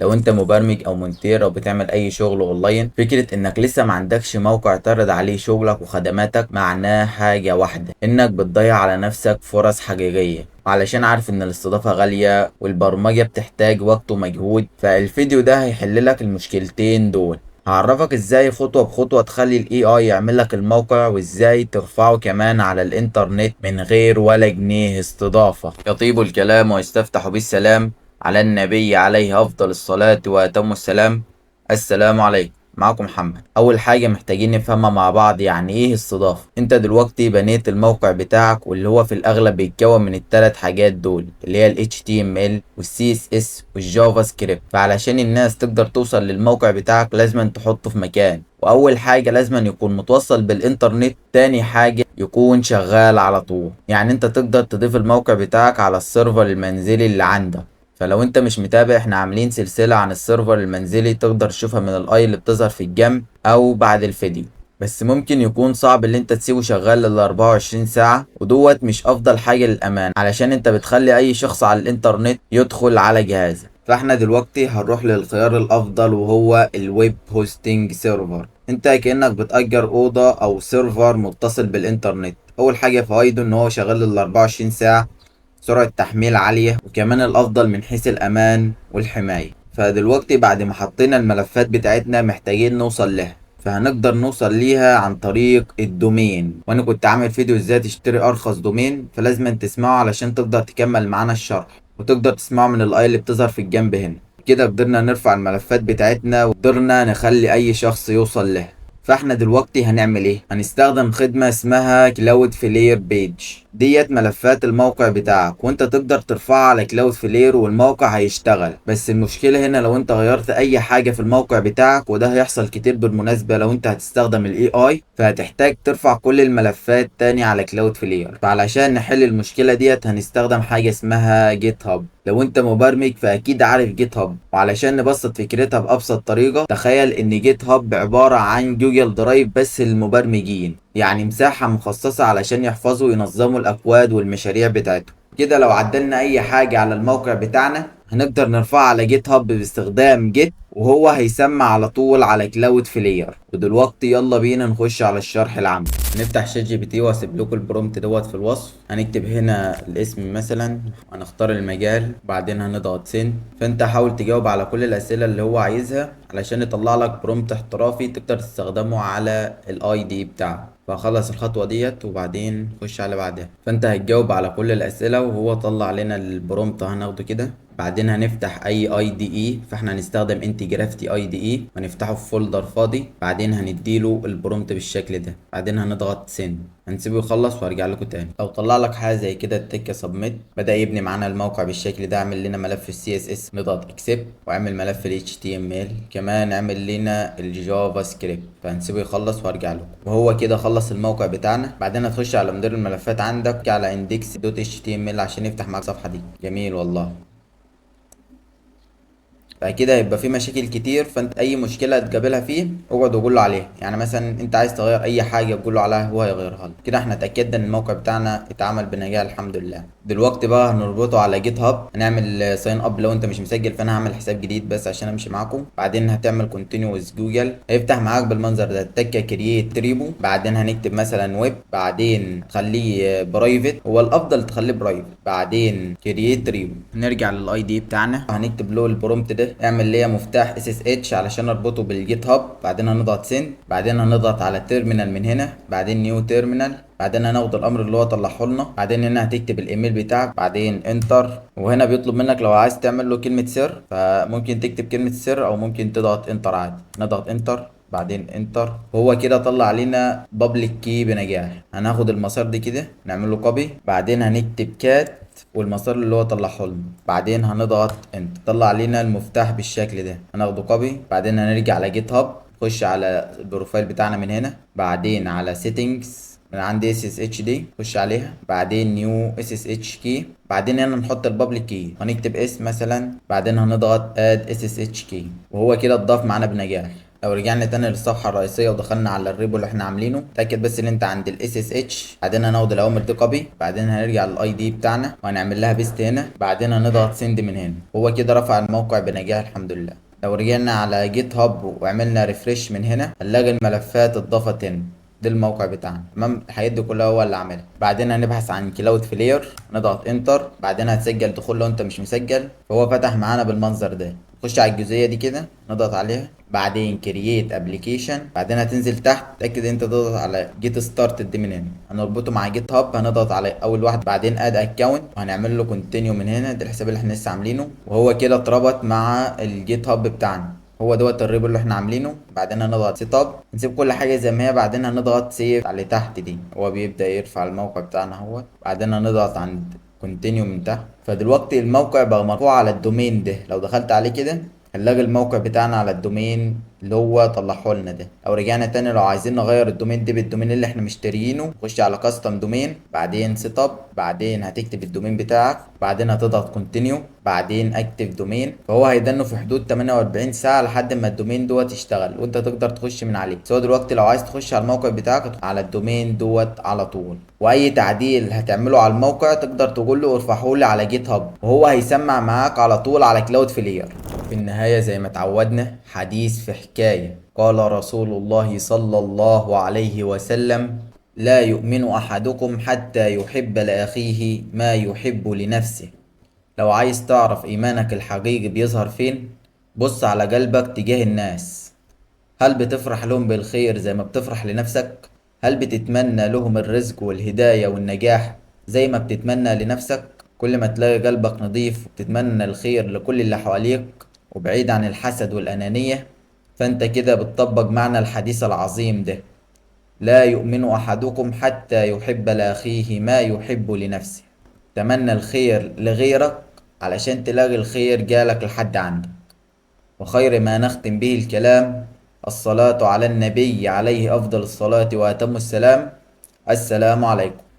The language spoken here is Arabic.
لو انت مبرمج او مونتير او بتعمل اي شغل اونلاين، فكرة انك لسه ما عندكش موقع تعرض عليه شغلك وخدماتك معناه حاجة واحدة، انك بتضيع على نفسك فرص حقيقية. علشان عارف ان الاستضافة غالية والبرمجة بتحتاج وقت ومجهود، فالفيديو ده هيحللك المشكلتين دول. هعرفك ازاي خطوة بخطوة تخلي الاي اي يعمل لك الموقع، وازاي ترفعه كمان على الانترنت من غير ولا جنيه استضافة. يطيب الكلام ويستفتح بالسلام على النبي عليه افضل الصلاة واتم السلام. السلام عليكم، معكم محمد. اول حاجة محتاجين نفهمها مع بعض يعني ايه استضافة. انت دلوقتي بنيت الموقع بتاعك، واللي هو في الاغلب بيتكون من الثلاث حاجات دول، اللي هي ال HTML وال CSS والجافا سكريبت. فعلشان الناس تقدر توصل للموقع بتاعك لازم تحطه في مكان، واول حاجة لازم يكون متوصل بالانترنت. تاني حاجة يكون شغال على طول، يعني انت تقدر تضيف الموقع بتاعك على السيرفر المنزلي اللي عندك. فلو انت مش متابع، احنا عاملين سلسلة عن السيرفر المنزلي، تقدر تشوفها من الاي اللي بتظهر في الجنب او بعد الفيديو. بس ممكن يكون صعب اللي انت تسيبه شغال لل 24 ساعة، ودوت مش افضل حاجة للامان، علشان انت بتخلي اي شخص على الانترنت يدخل على جهازك. فاحنا دلوقتي هنروح للخيار الافضل، وهو الويب هوستنج سيرفر. انت كأنك بتأجر اوضة او سيرفر متصل بالانترنت. اول حاجة فوائده ان هو شغال لل 24 ساعة، سرعة تحميل عالية، وكمان الأفضل من حيث الأمان والحماية. فدلوقتي بعد ما حطينا الملفات بتاعتنا محتاجين نوصل لها، فهنقدر نوصل ليها عن طريق الدومين. وانا كنت عامل فيديو ازاي تشتري ارخص دومين، فلازم تسمعه علشان تقدر تكمل معانا الشرح، وتقدر تسمعه من الاي اللي بتظهر في الجنب هنا. كده قدرنا نرفع الملفات بتاعتنا، وقدرنا نخلي اي شخص يوصل لها. فاحنا دلوقتي هنعمل ايه؟ هنستخدم خدمة اسمها كلاود فلير بيج. ديت ملفات الموقع بتاعك، وانت تقدر ترفعها على كلاود فلير والموقع هيشتغل. بس المشكلة هنا لو انت غيرت اي حاجة في الموقع بتاعك، وده هيحصل كتير بالمناسبة لو انت هتستخدم الاي اي، فهتحتاج ترفع كل الملفات تاني على كلاود فلير. فعلشان نحل المشكلة ديت هنستخدم حاجة اسمها جيت هاب. لو انت مبرمج فاكيد عارف جيت هاب، وعلشان نبسط فكرتها بابسط طريقة، تخيل ان جيت هاب عبارة عن جوجل درايف بس للمبرمجين، يعني مساحة مخصصة علشان يحفظوا وينظموا الأكواد والمشاريع بتاعتهم. كده لو عدلنا أي حاجة على الموقع بتاعنا هنقدر نرفعها على جيت هاب باستخدام جيت، وهو هيسمع على طول على كلاود فلير. ودلوقتي يلا بينا نخش على الشرح العام. نفتح شات جي بي تي واسيب لكم البرومت دوت في الوصف. هنكتب هنا الاسم مثلا، هنختار المجال، بعدين هنضغط سند. فانت حاول تجاوب على كل الاسئله اللي هو عايزها علشان يطلع لك برومت احترافي تقدر تستخدمه على الاي دي بتاعك. فخلص الخطوه ديت وبعدين خش على بعدها. فانت هتجاوب على كل الاسئله وهو طلع لنا البرومت، هناخده كده. بعدين هنفتح اي دي اي، فاحنا هنستخدم انتي جرافتي اي دي اي، هنفتحه في فولدر فاضي. بعدين هنديله البرومت بالشكل ده، بعدين هنضغط سند. هنسيبه يخلص وارجع لكم تاني. لو طلع لك حاجه زي كده التكه سبميت، بدا يبني معانا الموقع بالشكل ده. اعمل لنا ملف السي اس اس، نضغط اكسبت، واعمل ملف ال HTML، كمان اعمل لنا الجافا سكريبت. فهنسيبه يخلص وارجع لكم. وهو كده خلص الموقع بتاعنا. بعدين هتخش على مدير الملفات عندك على index.html عشان يفتح معاك الصفحه دي. جميل والله. فكده هيبقى في مشاكل كتير، فانت اي مشكله تقابلها فيه اقعد وقول له عليها. يعني مثلا انت عايز تغير اي حاجه تقول له عليها، هو هيغيرها لك. كده احنا اتاكدنا ان الموقع بتاعنا اتعمل بنجاح الحمد لله. دلوقتي بقى هنربطه على جيت هاب. هنعمل ساين اب لو انت مش مسجل، فانا هعمل حساب جديد بس عشان امشي معاكم. بعدين هتعمل كونتينيوس جوجل، هيفتح معاك بالمنظر ده. تكه كرييت تريبو، بعدين هنكتب مثلا ويب، بعدين تخليه برايفت، هو الافضل تخليه برايفت، بعدين كرييت تريبو. نرجع للاي دي بتاعنا، هنكتب له البرومت ده، اعمل ليا مفتاح اس اس اتش علشان اربطه بالجيت هاب. بعدين هنضغط سند، بعدين هنضغط على تيرمينال من هنا، بعدين نيو تيرمينال، بعدين هناخد الامر اللي هو طلعه لنا. بعدين هنا هتكتب الايميل بتاعك، بعدين انتر. وهنا بيطلب منك لو عايز تعمل له كلمة سر، فممكن تكتب كلمة سر او ممكن تضغط انتر عادي. نضغط انتر، بعدين انتر. وهو كده طلع علينا بابليك كي بنجاح. هناخد المسار دي كده نعمل له كوبي، بعدين هنكتب كات والمسار اللي هو طلعه لنا، بعدين هنضغط انت. طلع لنا المفتاح بالشكل ده، هناخده كوبي. بعدين هنرجع على جيت هاب، نخش على البروفايل بتاعنا من هنا، بعدين على سيتنجز من عندي اس اس اتش دي، خش عليها، بعدين نيو اس اس اتش كي، بعدين هنا نحط البابليك كي، هنكتب اسم مثلا، بعدين هنضغط اد اس اس اتش كي، وهو كده اتضاف معانا بنجاح. لو رجعنا تاني للصفحة الرئيسية ودخلنا على الريبو اللي احنا عاملينه، تأكد بس ان انت عند ال SSH، بعدين هناخد الأوامر دي كوبي، بعدين هنرجع للاي دي بتاعنا وهنعمل لها بيست هنا، بعدين هنضغط سند من هنا. هو كده رفع الموقع بنجاح الحمد لله. لو رجعنا على جيت هاب وعملنا ريفرش من هنا، هنلاقي الملفات اتضافت هنا. ده الموقع بتاعنا تمام، الحاجات دي كلها هو اللي عاملها. بعدين هنبحث عن كلاود فلير، نضغط انتر، بعدين هتسجل دخول لو انت مش مسجل، فهو فتح معانا بالمنظر ده. نخش على الجزئيه دي كده نضغط عليها، بعدين كرييت ابلكيشن، بعدين هتنزل تحت تاكد انت تضغط على جيت ستارتد دي من هنا، هنربطه مع جيت هاب، هنضغط على اول واحد، بعدين اد اكونت وهنعمل له كونتينيو من هنا. ده الحساب اللي احنا لسه عاملينه، وهو كده اتربط مع الجيت هاب بتاعنا. هو دوت الريبو اللي احنا عاملينه. بعدين هنضغط سيت اب، نسيب كل حاجه زي ما هي، بعدين هنضغط سيف على تحت دي، هو بيبدا يرفع الموقع بتاعنا اهوت. بعدين هنضغط عند كونتينيو من تحت. فدلوقتي الموقع بقى مرفوع على الدومين ده، لو دخلت عليه كده هنلاقي الموقع بتاعنا على الدومين اللي هو طلعه لنا ده. لو رجعنا تاني لو عايزين نغير الدومين ده بالدومين اللي احنا مشتريينه، نخش على كاستم دومين، بعدين سيت اب، بعدين هتكتب الدومين بتاعك، بعدين هتضغط كونتينيو، بعدين اكتف دومين. فهو هيدنه في حدود 48 ساعه لحد ما الدومين دوت يشتغل وانت تقدر تخش من عليه. سواء دلوقتي لو عايز تخش على الموقع بتاعك على الدومين دوت على طول، واي تعديل هتعمله على الموقع تقدر تقول له ارفعه لي على جيت هاب، وهو هيسمع معاك على طول على كلاود فلير. في النهاية زي ما اتعودنا، حديث في حكاية. قال رسول الله صلى الله عليه وسلم: لا يؤمن أحدكم حتى يحب لأخيه ما يحب لنفسه. لو عايز تعرف إيمانك الحقيقي بيظهر فين، بص على قلبك تجاه الناس. هل بتفرح لهم بالخير زي ما بتفرح لنفسك؟ هل بتتمنى لهم الرزق والهداية والنجاح زي ما بتتمنى لنفسك؟ كل ما تلاقي قلبك نظيف وبتتمنى الخير لكل اللي حواليك وبعيد عن الحسد والأنانية، فأنت كده بتطبق معنى الحديث العظيم ده: لا يؤمن أحدكم حتى يحب لأخيه ما يحب لنفسه. تمنى الخير لغيرك علشان تلاقي الخير جالك لحد عندك. وخير ما نختم به الكلام: الصلاة على النبي عليه أفضل الصلاة وأتم السلام. السلام عليكم.